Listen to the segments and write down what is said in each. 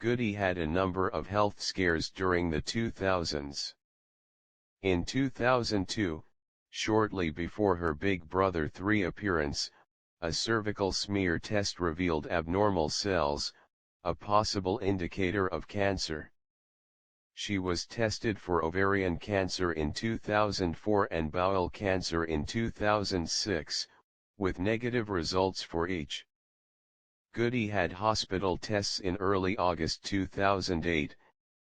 Goody had a number of health scares during the 2000s. In 2002, shortly before her Big Brother 3 appearance, a cervical smear test revealed abnormal cells, a possible indicator of cancer. She was tested for ovarian cancer in 2004 and bowel cancer in 2006, with negative results for each. Goody had hospital tests in early August 2008.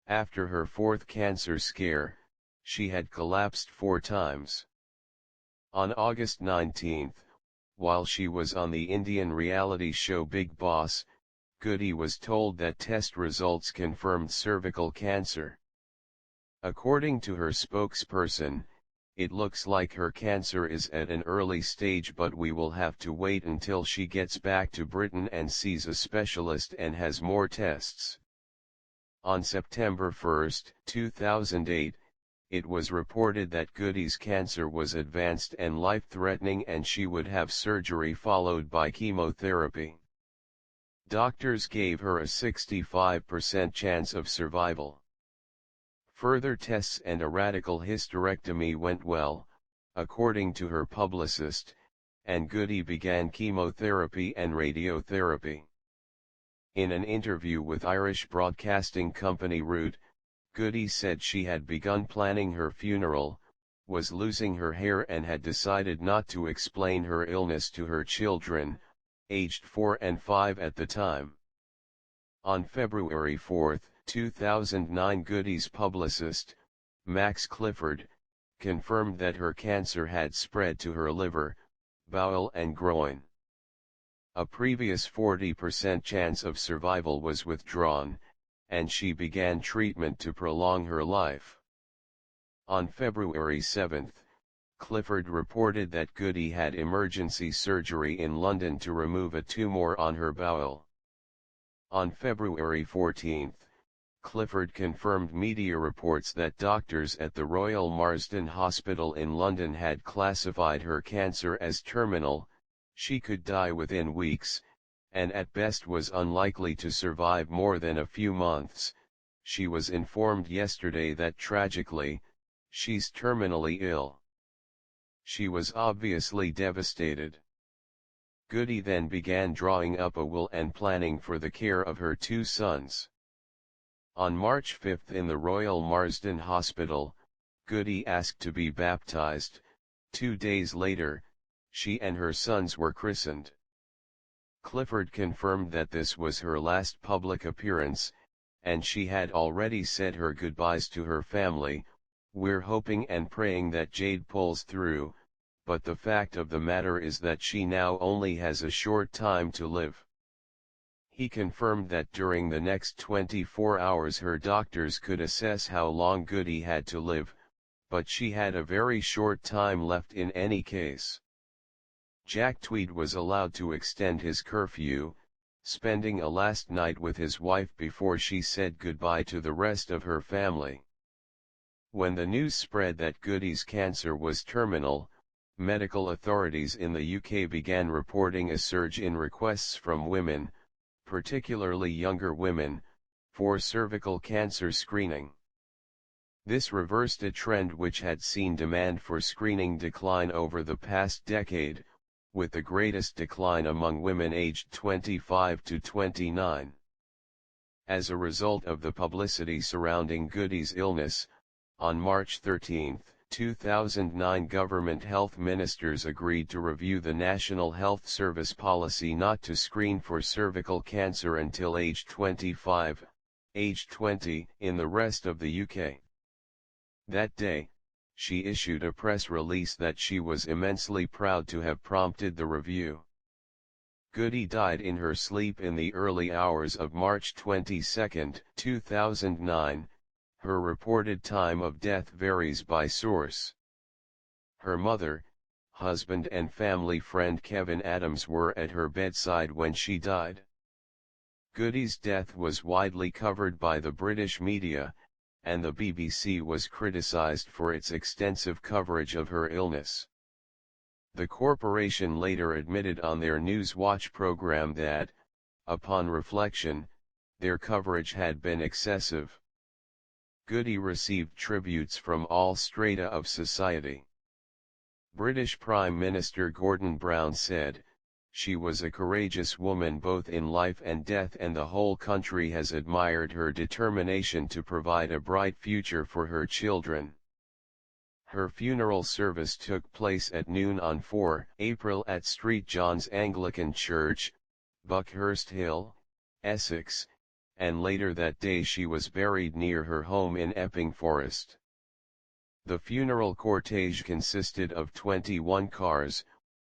After her fourth cancer scare, she had collapsed 4 times. On August 19, while she was on the Indian reality show Big Boss, Goody was told that test results confirmed cervical cancer. According to her spokesperson, "It looks like her cancer is at an early stage, but we will have to wait until she gets back to Britain and sees a specialist and has more tests." On September 1, 2008, it was reported that Goody's cancer was advanced and life-threatening and she would have surgery followed by chemotherapy. Doctors gave her a 65% chance of survival. Further tests and a radical hysterectomy went well, according to her publicist, and Goody began chemotherapy and radiotherapy. In an interview with Irish broadcasting company Root, Goody said she had begun planning her funeral, was losing her hair and had decided not to explain her illness to her children, aged 4 and 5 at the time. On February 4, 2009, Goody's publicist, Max Clifford, confirmed that her cancer had spread to her liver, bowel and groin. A previous 40% chance of survival was withdrawn, and she began treatment to prolong her life. On February 7, Clifford reported that Goody had emergency surgery in London to remove a tumor on her bowel. On February 14, Clifford confirmed media reports that doctors at the Royal Marsden Hospital in London had classified her cancer as terminal. She could die within weeks, and at best was unlikely to survive more than a few months. She was informed yesterday that tragically, she's terminally ill. She was obviously devastated. Goody then began drawing up a will and planning for the care of her 2 sons. On March 5 in the Royal Marsden Hospital, Goody asked to be baptized. 2 days later, she and her sons were christened. Clifford confirmed that this was her last public appearance, and she had already said her goodbyes to her family. "We're hoping and praying that Jade pulls through, but the fact of the matter is that she now only has a short time to live." He confirmed that during the next 24 hours her doctors could assess how long Goody had to live, but she had a very short time left in any case. Jack Tweed was allowed to extend his curfew, spending a last night with his wife before she said goodbye to the rest of her family. When the news spread that Goody's cancer was terminal, medical authorities in the UK began reporting a surge in requests from women, particularly younger women, for cervical cancer screening. This reversed a trend which had seen demand for screening decline over the past decade, with the greatest decline among women aged 25 to 29. As a result of the publicity surrounding Goody's illness, on March 13, 2009, government health ministers agreed to review the National Health Service policy not to screen for cervical cancer until age 25, age 20, in the rest of the UK. That day, she issued a press release that she was immensely proud to have prompted the review. Goody died in her sleep in the early hours of March 22, 2009. Her reported time of death varies by source. Her mother, husband and family friend Kevin Adams were at her bedside when she died. Goody's death was widely covered by the British media, and the BBC was criticised for its extensive coverage of her illness. The corporation later admitted on their News Watch programme that, upon reflection, their coverage had been excessive. Goody received tributes from all strata of society. British Prime Minister Gordon Brown said, "She was a courageous woman both in life and death, and the whole country has admired her determination to provide a bright future for her children." Her funeral service took place at noon on 4 April at St John's Anglican Church, Buckhurst Hill, Essex, and later that day she was buried near her home in Epping Forest. The funeral cortege consisted of 21 cars,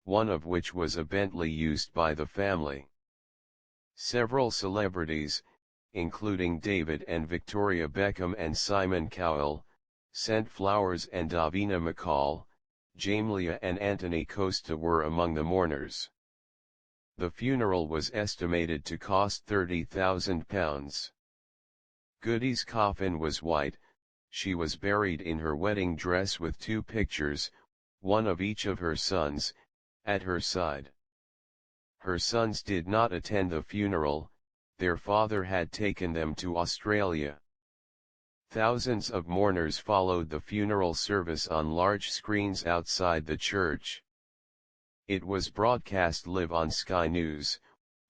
one of which was a Bentley used by the family. Several celebrities, including David and Victoria Beckham and Simon Cowell, sent flowers, and Davina McCall, Jamelia and Anthony Costa were among the mourners. The funeral was estimated to cost £30,000. Goody's coffin was white. She was buried in her wedding dress with two pictures, one of each of her sons, at her side. Her sons did not attend the funeral, their father had taken them to Australia. Thousands of mourners followed the funeral service on large screens outside the church. It was broadcast live on Sky News,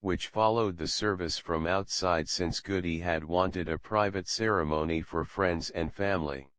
which followed the service from outside since Goody had wanted a private ceremony for friends and family.